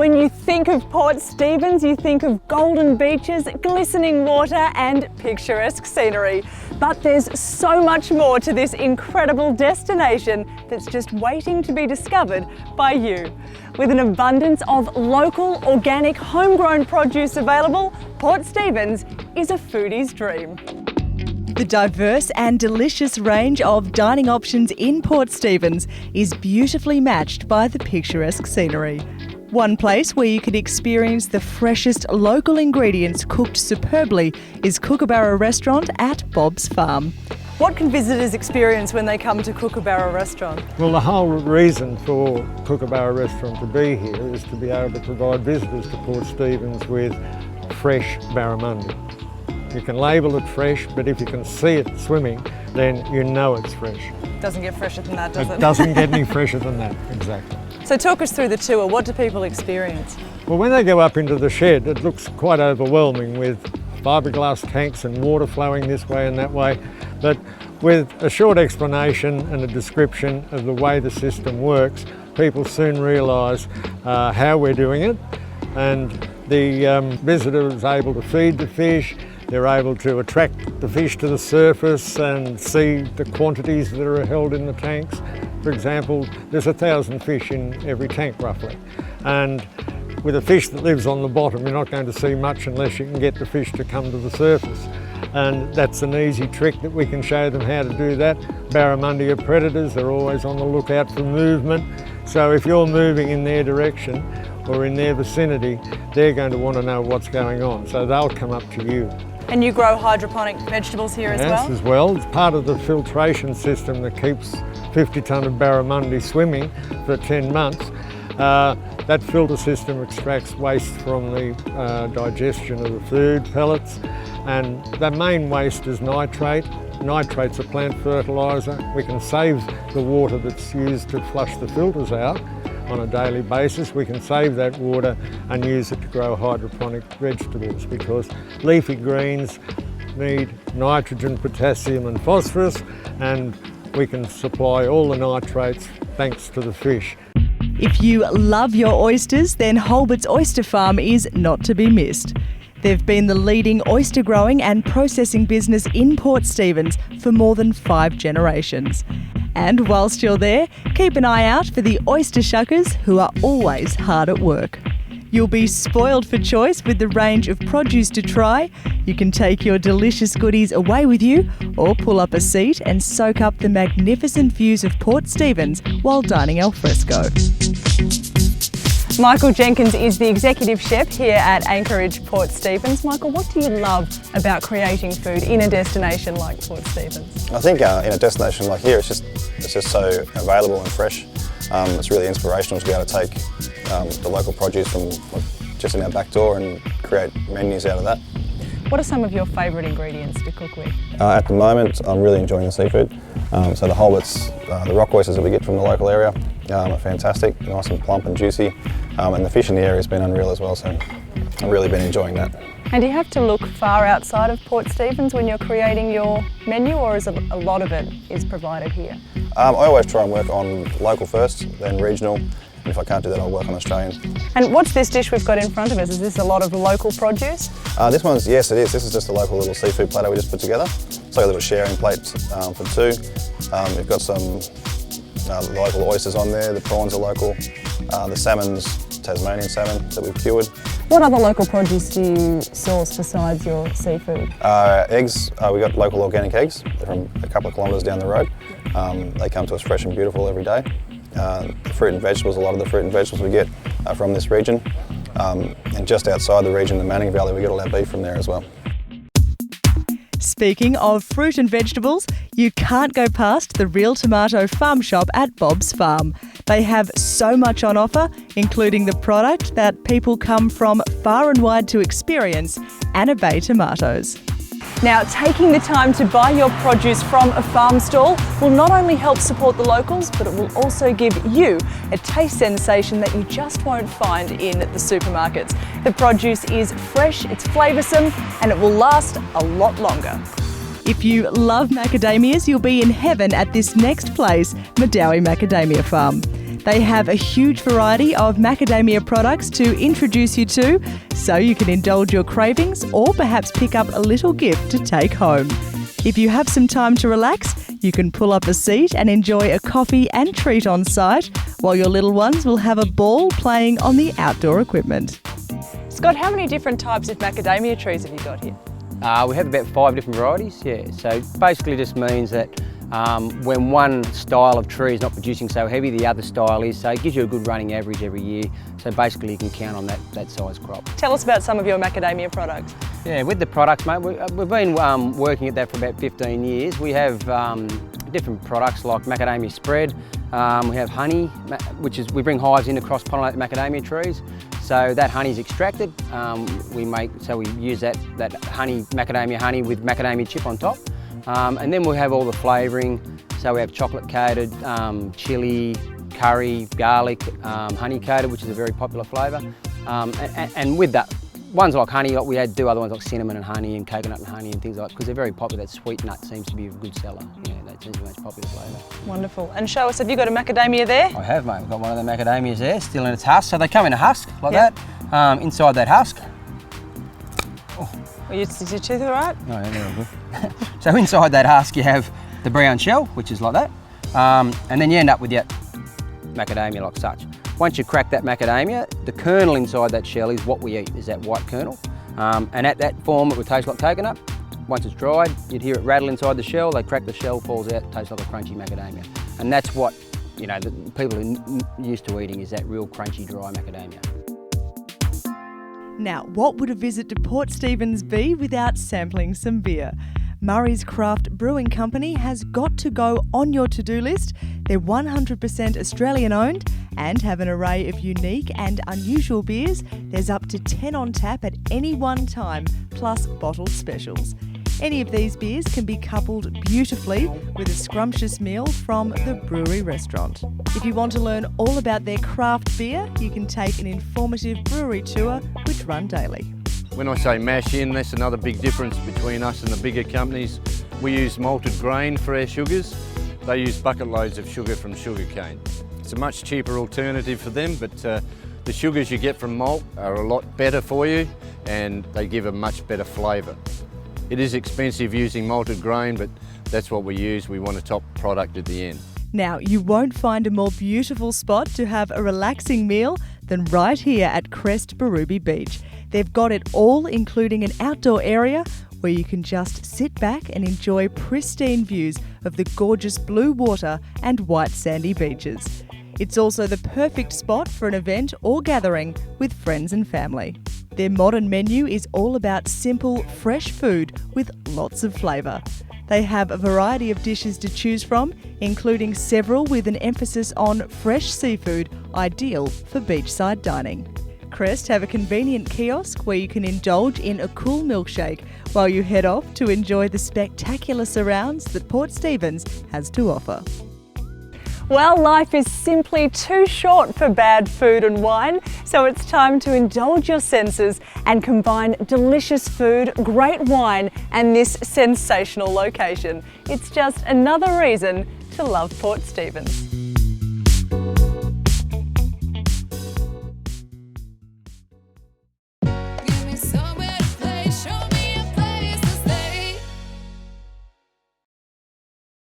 When you think of Port Stephens, you think of golden beaches, glistening water and picturesque scenery. But there's so much more to this incredible destination that's just waiting to be discovered by you. With an abundance of local, organic, homegrown produce available, Port Stephens is a foodie's dream. The diverse and delicious range of dining options in Port Stephens is beautifully matched by the picturesque scenery. One place where you can experience the freshest local ingredients cooked superbly is Cooka restaurant at Bob's Farm. What can visitors experience when they come to Cooka restaurant? Well, the whole reason for Cooka restaurant to be here is to be able to provide visitors to Port Stephens with fresh barramundi. You can label it fresh, but if you can see it swimming, then you know it's fresh. Doesn't get fresher than that, does it? It doesn't get any fresher than that, exactly. So talk us through the tour. What do people experience? Well, when they go up into the shed, it looks quite overwhelming with fiberglass tanks and water flowing this way and that way. But with a short explanation and a description of the way the system works, people soon realise how we're doing it, and the visitor is able to feed the fish. They're able to attract the fish to the surface and see the quantities that are held in the tanks. For example, there's 1,000 fish in every tank roughly. And with a fish that lives on the bottom, you're not going to see much unless you can get the fish to come to the surface. And that's an easy trick that we can show them how to do that. Barramundi are predators, they're always on the lookout for movement. So if you're moving in their direction or in their vicinity, they're going to want to know what's going on. So they'll come up to you. And you grow hydroponic vegetables here Yes, as well. It's part of the filtration system that keeps 50 tonne of barramundi swimming for 10 months. That filter system extracts waste from the digestion of the food pellets, and the main waste is nitrate. Nitrate's a plant fertiliser. We can save the water that's used to flush the filters out on a daily basis. We can save that water and use it to grow hydroponic vegetables, because leafy greens need nitrogen, potassium and phosphorus, and we can supply all the nitrates thanks to the fish. If you love your oysters, then Holbert's Oyster Farm is not to be missed. They've been the leading oyster growing and processing business in Port Stephens for more than 5 generations. And whilst you're there, keep an eye out for the oyster shuckers, who are always hard at work. You'll be spoiled for choice with the range of produce to try. You can take your delicious goodies away with you, or pull up a seat and soak up the magnificent views of Port Stephens while dining al fresco. Michael Jenkins is the executive chef here at Anchorage, Port Stephens. Michael, what do you love about creating food in a destination like Port Stephens? I think in a destination like here, it's just so available and fresh. It's really inspirational to be able to take the local produce from just in our back door and create menus out of that. What are some of your favourite ingredients to cook with? At the moment, I'm really enjoying the seafood. So the Holberts, the rock oysters that we get from the local area are fantastic, nice and plump and juicy. And the fish in the area has been unreal as well, so I've really been enjoying that. And do you have to look far outside of Port Stephens when you're creating your menu, or is a lot of it is provided here? I always try and work on local first, then regional. And if I can't do that, I'll work on Australian. And what's this dish we've got in front of us? Is this a lot of local produce? This one's, yes it is. This is just a local little seafood platter we just put together. It's like a little sharing plate for 2. We've got some local oysters on there, the prawns are local, the salmon's Tasmanian salmon that we've cured. What other local produce do you source besides your seafood? Eggs, we got local organic eggs. They're from a couple of kilometres down the road. They come to us fresh and beautiful every day. Fruit and vegetables, a lot of the fruit and vegetables we get are from this region. And just outside the region, the Manning Valley, we get all our beef from there as well. Speaking of fruit and vegetables, you can't go past the Real Tomato Farm Shop at Bob's Farm. They have so much on offer, including the product that people come from far and wide to experience, Anna Bay tomatoes. Now, taking the time to buy your produce from a farm stall will not only help support the locals, but it will also give you a taste sensation that you just won't find in the supermarkets. The produce is fresh, it's flavoursome, and it will last a lot longer. If you love macadamias, you'll be in heaven at this next place, Macadamia Farm. They have a huge variety of macadamia products to introduce you to, so you can indulge your cravings or perhaps pick up a little gift to take home. If you have some time to relax, you can pull up a seat and enjoy a coffee and treat on site, while your little ones will have a ball playing on the outdoor equipment. Scott, how many different types of macadamia trees have you got here? We have about 5 different varieties, yeah. So basically just means that when one style of tree is not producing so heavy, the other style is, so it gives you a good running average every year. So basically you can count on that size crop. Tell us about some of your macadamia products. Yeah, with the products, mate, we've been working at that for about 15 years. We have different products like macadamia spread. We have honey, which is, we bring hives in to cross-pollinate macadamia trees. So that honey is extracted. We use that honey, macadamia honey with macadamia chip on top. And then we have all the flavouring. So we have chocolate coated, chilli, curry, garlic, honey coated, which is a very popular flavour. And with that, ones like honey, we do other ones like cinnamon and honey and coconut and honey and things like that, because they're very popular. That sweet nut seems to be a good seller. Yeah, that seems to be the most popular flavour. Wonderful. And show us, have you got a macadamia there? I have, mate. We've got one of the macadamias there, still in its husk. So they come in a husk like that. Inside that husk. Is your tooth all right? Oh, yeah, they're all good. So inside that husk you have the brown shell, which is like that. And then you end up with your macadamia like such. Once you crack that macadamia, the kernel inside that shell is what we eat, is that white kernel. And at that form it would taste like coconut. Once it's dried, you'd hear it rattle inside the shell, they crack the shell, falls out, tastes like a crunchy macadamia. And that's what, you know, the people are used to eating, is that real crunchy, dry macadamia. Now, what would a visit to Port Stephens be without sampling some beer? Murray's Craft Brewing Company has got to go on your to-do list. They're 100% Australian owned and have an array of unique and unusual beers. There's up to 10 on tap at any one time, plus bottled specials. Any of these beers can be coupled beautifully with a scrumptious meal from the brewery restaurant. If you want to learn all about their craft beer, you can take an informative brewery tour which run daily. When I say mash in, that's another big difference between us and the bigger companies. We use malted grain for our sugars. They use bucket loads of sugar from sugarcane. It's a much cheaper alternative for them, but the sugars you get from malt are a lot better for you and they give a much better flavour. It is expensive using malted grain, but that's what we use. We want a top product at the end. Now, you won't find a more beautiful spot to have a relaxing meal than right here at Crest Berrubi Beach. They've got it all, including an outdoor area where you can just sit back and enjoy pristine views of the gorgeous blue water and white sandy beaches. It's also the perfect spot for an event or gathering with friends and family. Their modern menu is all about simple, fresh food with lots of flavour. They have a variety of dishes to choose from, including several with an emphasis on fresh seafood, ideal for beachside dining. Crest have a convenient kiosk where you can indulge in a cool milkshake while you head off to enjoy the spectacular surrounds that Port Stephens has to offer. Well, life is simply too short for bad food and wine, so it's time to indulge your senses and combine delicious food, great wine and this sensational location. It's just another reason to love Port Stephens.